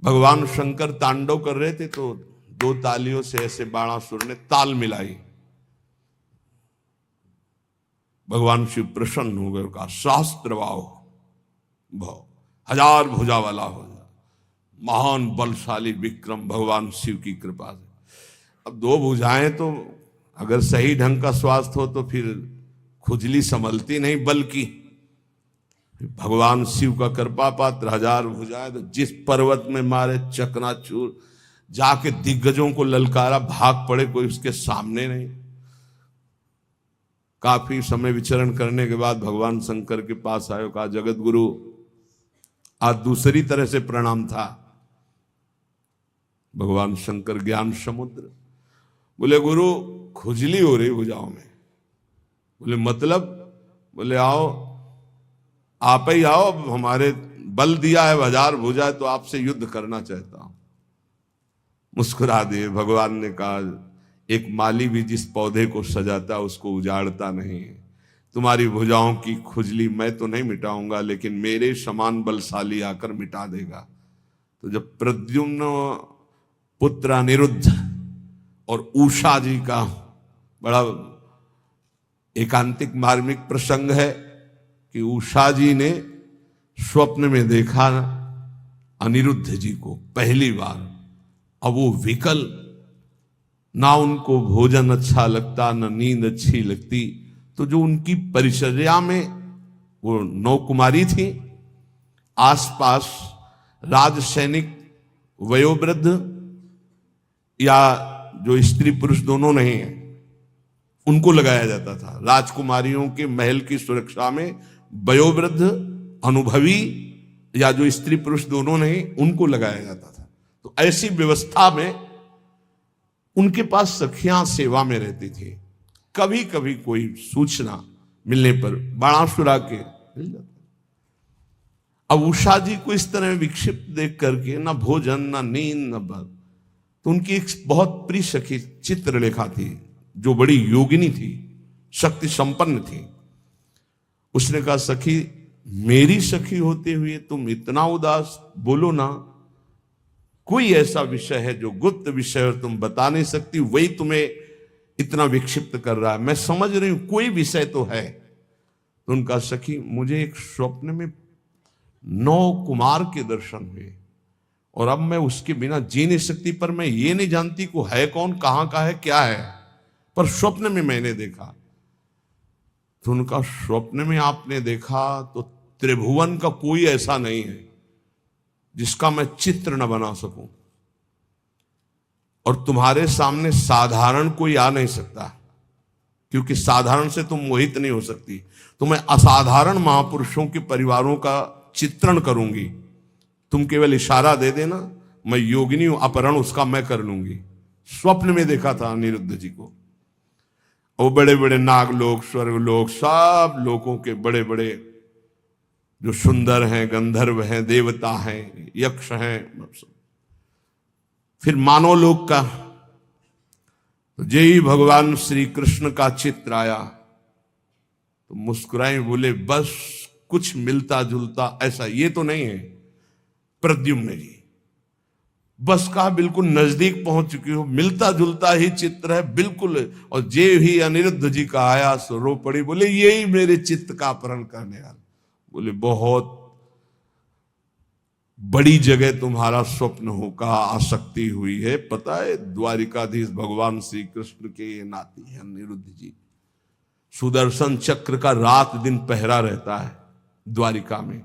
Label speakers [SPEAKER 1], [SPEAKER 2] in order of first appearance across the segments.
[SPEAKER 1] भगवान शंकर तांडव कर रहे थे तो दो तालियों से ऐसे बाणासुर ने ताल मिलाई। भगवान शिव प्रसन्न हो गए, कहा सहस्त्रबाहु भव, 1000 भुजा वाला हो जा, महान बलशाली विक्रम भगवान शिव की कृपा से। अब 2 भुजाएं तो अगर सही ढंग का स्वास्थ्य हो तो फिर खुजली संभलती नहीं, बल्कि भगवान शिव का कृपा पात्र 1000 भुजाएं, तो जिस पर्वत में मारे चकनाचूर, जाके दिग्गजों को ललकारा, भाग पड़े, कोई उसके सामने नहीं। काफी समय विचरण करने के बाद भगवान शंकर के पास आए, कहा जगत गुरु, आज दूसरी तरह से प्रणाम था। भगवान शंकर ज्ञान समुद्र, बोले गुरु खुजली हो रही भुजाओं में। बोले मतलब? बोले आओ, आप ही आओ, हमारे बल दिया है 1000 भुजा, तो आपसे युद्ध करना चाहता हूं। मुस्कुरा दिए। भगवान ने कहा एक माली भी जिस पौधे को सजाता उसको उजाड़ता नहीं है। तुम्हारी भुजाओं की खुजली मैं तो नहीं मिटाऊंगा, लेकिन मेरे समान बलशाली आकर मिटा देगा। तो जब प्रद्युम्न पुत्र अनिरुद्ध और उषा जी का बड़ा एकांतिक मार्मिक प्रसंग है कि उषा जी ने स्वप्न में देखा अनिरुद्ध जी को पहली बार। अब वो विकल, ना उनको भोजन अच्छा लगता, ना नींद अच्छी लगती। तो जो उनकी परिचर्या में वो 9 कुमारी थी, आसपास राज सैनिक वयोवृद्ध या जो स्त्री पुरुष दोनों नहीं है, उनको लगाया जाता था। राजकुमारियों के महल की सुरक्षा में वयोवृद्ध, अनुभवी या जो स्त्री पुरुष दोनों नहीं, उनको लगाया जाता था। तो ऐसी व्यवस्था में उनके पास सखियां सेवा में रहती थी। कभी कभी कोई सूचना मिलने पर बाणासुर के मिल जाता। अब उषा जी को इस तरह विक्षिप्त देख करके ना भोजन, ना नींद, ना बल, तो उनकी एक बहुत प्रिय सखी चित्रलेखा थी, जो बड़ी योगिनी थी, शक्ति संपन्न थी। उसने कहा सखी, मेरी सखी होते हुए तुम इतना उदास, बोलो ना, कोई ऐसा विषय है जो गुप्त विषय और तुम बता नहीं सकती, वही तुम्हें इतना विक्षिप्त कर रहा है। मैं समझ रही हूं कोई विषय तो है। तो उनका सखी, मुझे एक स्वप्न में 9 कुमार के दर्शन हुए और अब मैं उसके बिना जी नहीं सकती, पर मैं ये नहीं जानती को है कौन, कहां का है, क्या है, पर स्वप्न में मैंने देखा। तो उनका स्वप्न में आपने देखा तो त्रिभुवन का कोई ऐसा नहीं है जिसका मैं चित्र न बना सकूं, और तुम्हारे सामने साधारण कोई आ नहीं सकता, क्योंकि साधारण से तुम मोहित नहीं हो सकती। तो मैं असाधारण महापुरुषों के परिवारों का चित्रण करूंगी, तुम केवल इशारा दे देना, मैं योगिनी हूं, अपहरण उसका मैं कर लूंगी। स्वप्न में देखा था अनिरुद्ध जी को। वो बड़े बड़े नागलोक, स्वर्गलोक, सब लोगों के बड़े बड़े जो सुंदर हैं, गंधर्व हैं, देवता हैं, यक्ष हैं, फिर मानव लोक का। तो जय भगवान श्री कृष्ण का चित्र आया तो मुस्कुराए, बोले बस कुछ मिलता जुलता ऐसा ये तो नहीं है प्रद्युम्न जी, बस कहा बिल्कुल नजदीक पहुंच चुकी हो, मिलता जुलता ही चित्र है बिल्कुल। और जे ही अनिरुद्ध जी का आया सो रो पड़ी, बोले यही मेरे चित्त का अपहरण करने वाला। बोले बहुत बड़ी जगह तुम्हारा स्वप्न होगा, आसक्ति हुई है, पता है द्वारिकाधीश भगवान श्री कृष्ण के ये नाती है अनिरुद्ध जी। सुदर्शन चक्र का रात दिन पहरा रहता है द्वारिका में,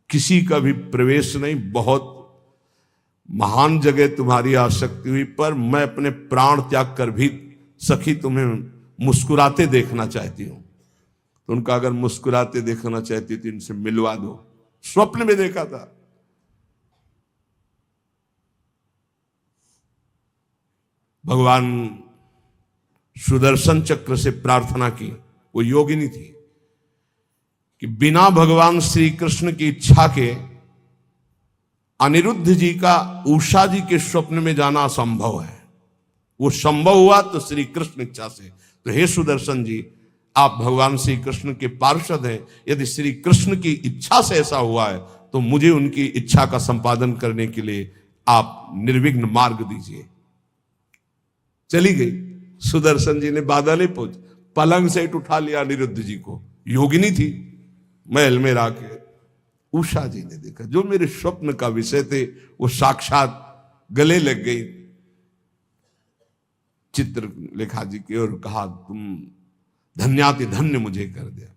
[SPEAKER 1] किसी का भी प्रवेश नहीं। बहुत महान जगह तुम्हारी आसक्ति हुई, पर मैं अपने प्राण त्याग कर भी सखी तुम्हें मुस्कुराते देखना चाहती हूं। तो उनका अगर मुस्कुराते देखना चाहती तो इनसे मिलवा दो। स्वप्न में देखा था। भगवान सुदर्शन चक्र से प्रार्थना की, वो योगिनी थी, कि बिना भगवान श्री कृष्ण की इच्छा के अनिरुद्ध जी का उषा जी के स्वप्न में जाना असंभव है। वो संभव हुआ तो श्री कृष्ण इच्छा से। तो हे सुदर्शन जी, आप भगवान श्री कृष्ण के पार्षद हैं, यदि श्री कृष्ण की इच्छा से ऐसा हुआ है तो मुझे उनकी इच्छा का संपादन करने के लिए आप निर्विघ्न मार्ग दीजिए। चली गई। सुदर्शन जी ने बाधा नहीं पहुंच, पलंग से उठा लिया अनिरुद्ध जी को। योगिनी थी, महल में राके। उषा जी ने देखा जो मेरे स्वप्न का विषय थे वो साक्षात गले लग गई चित्रलेखा जी की और कहा तुम धन्याति धन्य मुझे कर दिया।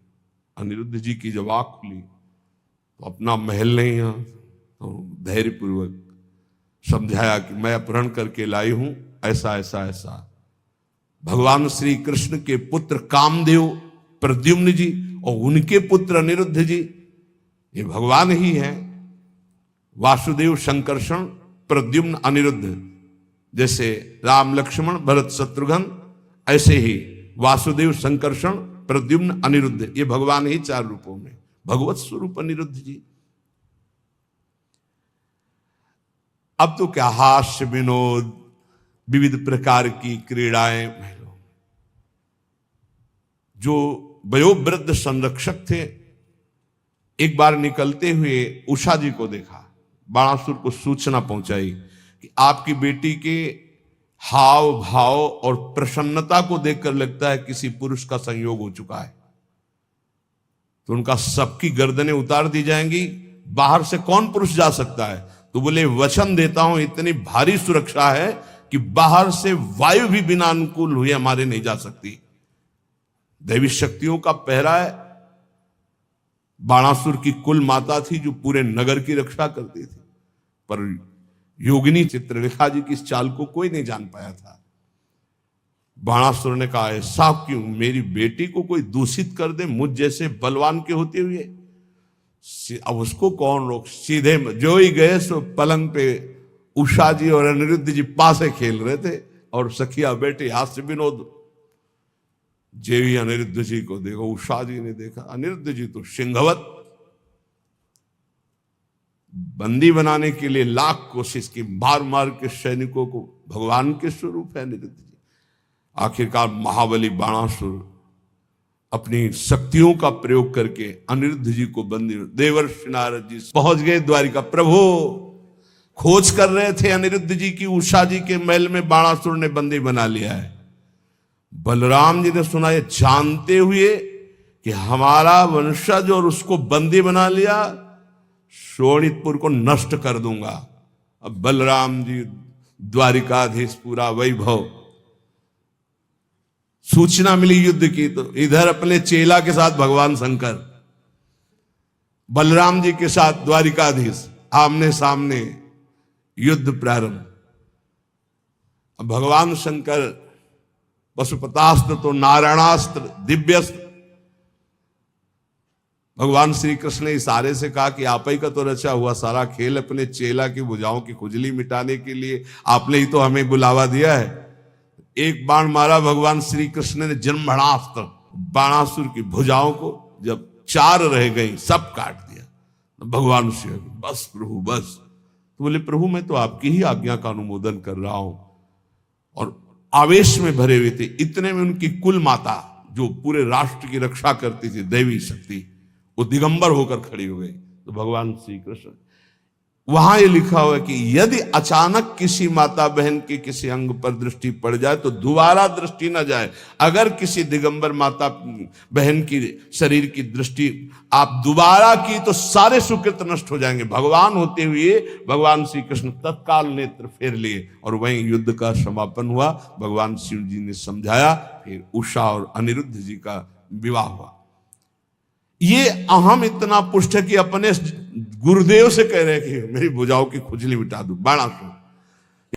[SPEAKER 1] अनिरुद्ध जी की जब आंख खुली तो अपना महल नहीं है, तो धैर्यपूर्वक समझाया कि मैं अपहरण करके लाई हूं, ऐसा ऐसा ऐसा। भगवान श्री कृष्ण के पुत्र कामदेव प्रद्युम्न जी और उनके पुत्र अनिरुद्ध जी ये भगवान ही हैं। वासुदेव संकर्षण प्रद्युम्न अनिरुद्ध, जैसे राम लक्ष्मण भरत शत्रुघ्न, ऐसे ही वासुदेव संकर्षण प्रद्युम्न अनिरुद्ध, ये भगवान ही 4 रूपों में, भगवत स्वरूप अनिरुद्ध जी। अब तो क्या हास्य विनोद, विविध प्रकार की क्रीड़ाएं। जो वयोवृद्ध संरक्षक थे एक बार निकलते हुए उषा जी को देखा, बाणासुर को सूचना पहुंचाई कि आपकी बेटी के हाव भाव और प्रसन्नता को देखकर लगता है किसी पुरुष का संयोग हो चुका है, तो उनका सबकी गर्दनें उतार दी जाएंगी, बाहर से कौन पुरुष जा सकता है। तो बोले वचन देता हूं इतनी भारी सुरक्षा है कि बाहर से वायु भी बिना अनुकूल हुए हमारे नहीं जा सकती। दैवी शक्तियों का पहरा है। बाणासुर की कुल माता थी जो पूरे नगर की रक्षा करती थी, पर योगिनी चित्रलेखा जी की इस चाल को कोई नहीं जान पाया था। बाणासुर ने कहा ऐसा क्यों, मेरी बेटी को कोई दूषित कर दे मुझ जैसे बलवान के होते हुए, अब उसको कौन रोक। सीधे जो ही गए सो पलंग पे उषा जी और अनिरुद्ध जी पासे खेल रहे थे और सखिया बेटे हास्य विनोद। जे ही अनिरुद्ध जी को देखो, उषा जी ने देखा अनिरुद्ध जी तो सिंहवत, बंदी बनाने के लिए लाख कोशिश की, मार मार के सैनिकों को। भगवान के स्वरूप है अनिरुद्ध जी। आखिरकार महाबली बाणासुर अपनी शक्तियों का प्रयोग करके अनिरुद्ध जी को बंदी, देवर्षि नारद जी पहुंच गए द्वारिका। प्रभु खोज कर रहे थे अनिरुद्ध जी की, उषा जी के महल में बाणासुर ने बंदी बना लिया है। बलराम जी ने सुना, ये जानते हुए कि हमारा वंशज और उसको बंदी बना लिया, शोणितपुर को नष्ट कर दूंगा। अब बलराम जी द्वारिकाधीश, पूरा वैभव। सूचना मिली युद्ध की, तो इधर अपने चेला के साथ भगवान शंकर, बलराम जी के साथ द्वारिकाधीश, आमने सामने युद्ध प्रारंभ। अब भगवान शंकर पशुपतास्त्र तो नारायणास्त्र, दिव्यस्त्र। भगवान श्री कृष्ण ने इशारे से कहा कि आप ही का तो रचा हुआ सारा खेल अपने चेला की भुजाओं की खुजली मिटाने के लिए आपने ही तो हमें बुलावा दिया है। एक बाण मारा भगवान श्री कृष्ण ने, जन्मणास्त्र, बाणासुर की भुजाओं को जब 4 रह गई सब काट दिया। भगवान श्री, बस प्रभु बस। तो बोले प्रभु मैं तो आपकी ही आज्ञा का अनुमोदन कर रहा हूं। और आवेश में भरे हुए थे। इतने में उनकी कुल माता जो पूरे राष्ट्र की रक्षा करती थी, दैवी शक्ति, वो दिगंबर होकर खड़ी हो गई। तो भगवान श्री कृष्ण, वहां ये लिखा हुआ है कि यदि अचानक किसी माता बहन के किसी अंग पर दृष्टि पड़ जाए तो दोबारा दृष्टि न जाए। अगर किसी दिगंबर माता बहन की शरीर की दृष्टि आप दोबारा की तो सारे सुकृत नष्ट हो जाएंगे। भगवान होते हुए भगवान श्री कृष्ण तत्काल नेत्र फेर लिए और वहीं युद्ध का समापन हुआ। भगवान शिव जी ने समझाया, फिर उषा और अनिरुद्ध जी का विवाह हुआ। ये अहम इतना पुष्ट है कि अपने गुरुदेव से कह रहे हैं कि मेरी भुजाओं की खुजली मिटा दो, बाणासुर।